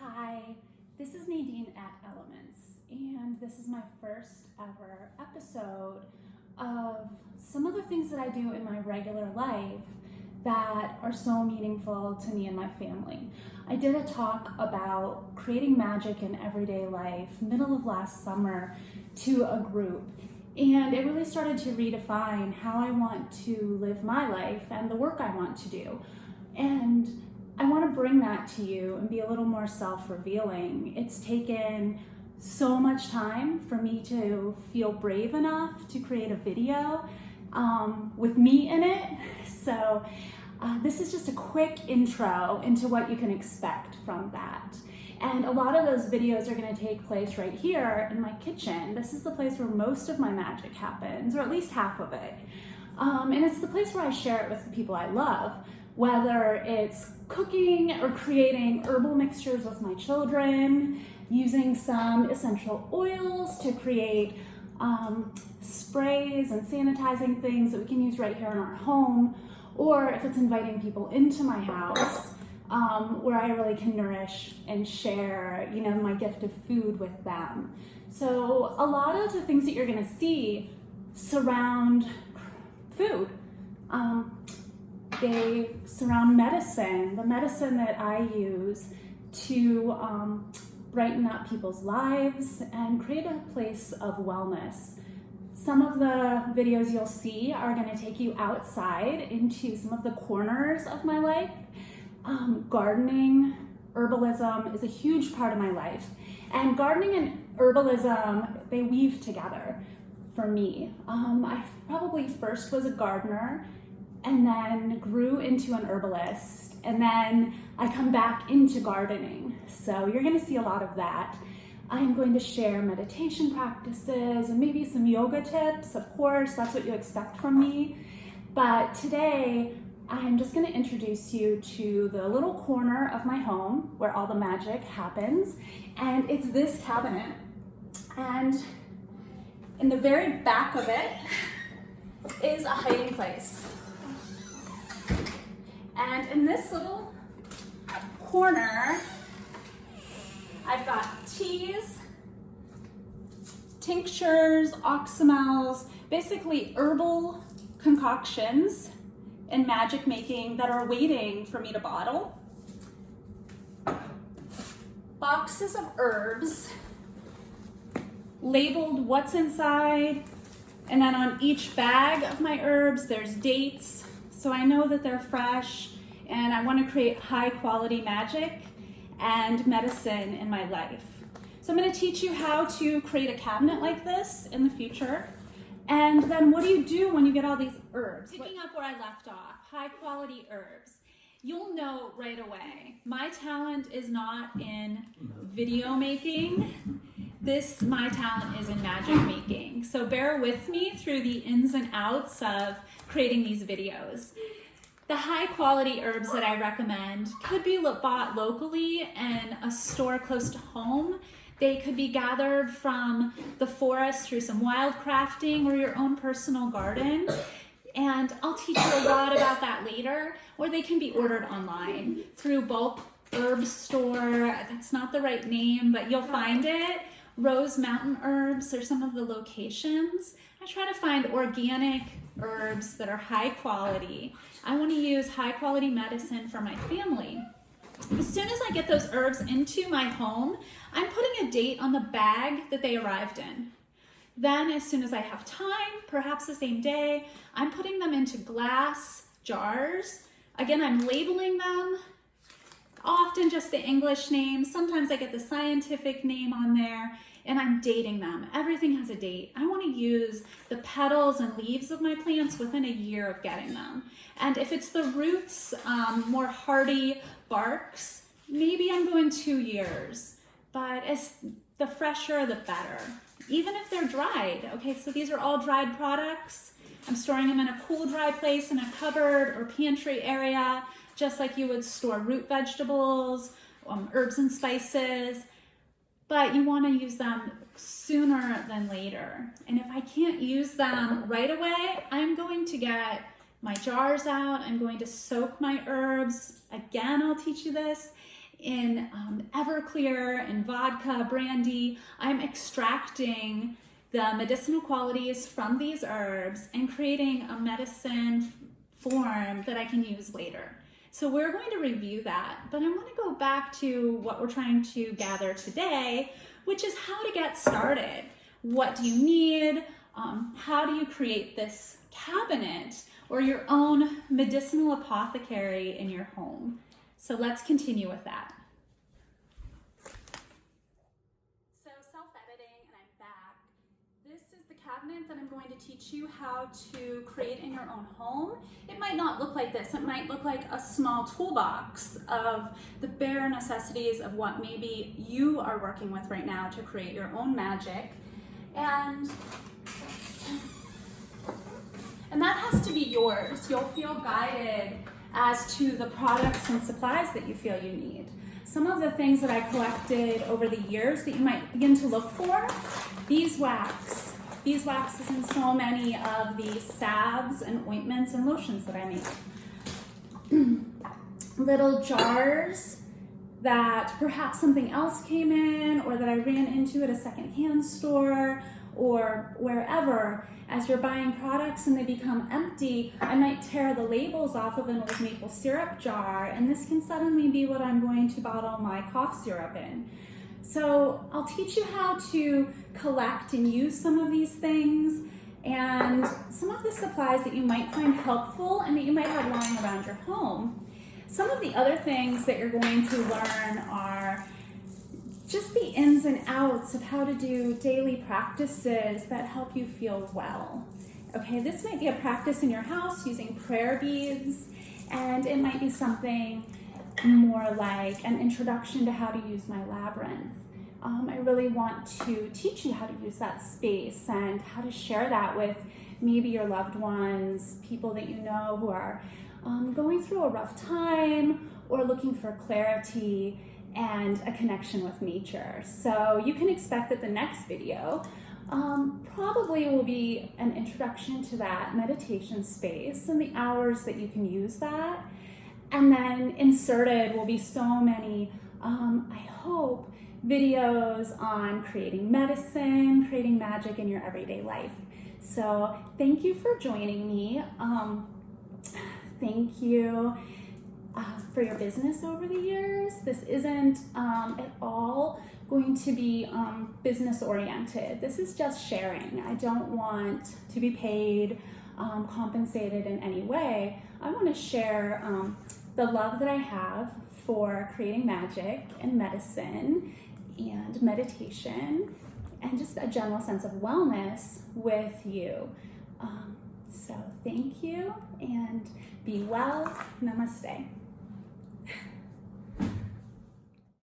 Hi, this is Nadine at Elements, and this is my first ever episode of some of the things that I do in my regular life that are so meaningful to me and my family. I did a talk about creating magic in everyday life middle of last summer to a group, and it really started to redefine how I want to live my life and the work I want to do. And I want to bring that to you and be a little more self-revealing. It's taken so much time for me to feel brave enough to create a video with me in it. So this is just a quick intro into what you can expect from that. And a lot of those videos are going to take place right here in my kitchen. This is the place where most of my magic happens, or at least half of it. And it's the place where I share it with the people I love, whether it's cooking or creating herbal mixtures with my children, using some essential oils to create sprays and sanitizing things that we can use right here in our home, or if it's inviting people into my house where I really can nourish and share, my gift of food with them. So a lot of the things that you're gonna see surround food. They surround medicine, the medicine that I use to brighten up people's lives and create a place of wellness. Some of the videos you'll see are going to take you outside into some of the corners of my life. Gardening, herbalism is a huge part of my life. And gardening and herbalism, they weave together for me. I probably first was a gardener and then grew into an herbalist, and then I come back into gardening. So you're gonna see a lot of that. I'm going to share meditation practices and maybe some yoga tips. Of course, that's what you expect from me. But today, I'm just gonna introduce you to the little corner of my home where all the magic happens. And it's this cabinet. And in the very back of it is a hiding place. And in this little corner, I've got teas, tinctures, oxymels, basically herbal concoctions and magic making that are waiting for me to bottle. Boxes of herbs, labeled what's inside, and then on each bag of my herbs, there's dates. So I know that they're fresh, and I want to create high quality magic and medicine in my life. So I'm going to teach you how to create a cabinet like this in the future. And then what do you do when you get all these herbs? Picking up where I left off, high quality herbs. You'll know right away, my talent is not in video making. My talent is in magic making. So bear with me through the ins and outs of creating these videos. The high quality herbs that I recommend could be bought locally in a store close to home. They could be gathered from the forest through some wild crafting or your own personal garden. And I'll teach you a lot about that later. Or they can be ordered online through bulk herb store. That's not the right name, but you'll find it. Rose Mountain Herbs are some of the locations. I try to find organic herbs that are high quality. I want to use high quality medicine for my family. As soon as I get those herbs into my home, I'm putting a date on the bag that they arrived in. Then as soon as I have time, perhaps the same day, I'm putting them into glass jars. Again, I'm labeling them, often just the English name. Sometimes I get the scientific name on there, and I'm dating them. Everything has a date. I want to use the petals and leaves of my plants within a year of getting them. And if it's the roots, more hardy barks, maybe I'm going 2 years. But the fresher, the better. Even if they're dried. Okay, so these are all dried products. I'm storing them in a cool, dry place in a cupboard or pantry area, just like you would store root vegetables, herbs and spices. But you want to use them sooner than later. And if I can't use them right away, I'm going to get my jars out. I'm going to soak my herbs. Again, I'll teach you this in Everclear and vodka, brandy. I'm extracting the medicinal qualities from these herbs and creating a medicine form that I can use later. So we're going to review that, but I want to go back to what we're trying to gather today, which is how to get started. What do you need? How do you create this cabinet or your own medicinal apothecary in your home? So let's continue with that. So self-editing, and I'm back. This is the cabinet that I'm going to teach you how to create in your own home. It might not look like this. It might look like a small toolbox of the bare necessities of what maybe you are working with right now to create your own magic. And that has to be yours. You'll feel guided as to the products and supplies that you feel you need. Some of the things that I collected over the years that you might begin to look for, beeswax. Beeswax is in so many of the salves and ointments and lotions that I make. Little jars that perhaps something else came in or that I ran into at a secondhand store or wherever. As you're buying products and they become empty, I might tear the labels off of an old maple syrup jar, and this can suddenly be what I'm going to bottle my cough syrup in. So I'll teach you how to collect and use some of these things and some of the supplies that you might find helpful and that you might have lying around your home. Some of the other things that you're going to learn are just the ins and outs of how to do daily practices that help you feel well. Okay, this might be a practice in your house using prayer beads, and it might be something more like an introduction to how to use my labyrinth. I really want to teach you how to use that space and how to share that with maybe your loved ones, people that you know who are going through a rough time or looking for clarity and a connection with nature. So you can expect that the next video probably will be an introduction to that meditation space and the hours that you can use that. And then inserted will be so many, I hope, videos on creating medicine, creating magic in your everyday life. So thank you for joining me. Thank you for your business over the years. This isn't at all going to be business oriented. This is just sharing. I don't want to be paid, compensated in any way. I want to share the love that I have for creating magic and medicine and meditation and just a general sense of wellness with you. So thank you and be well. Namaste.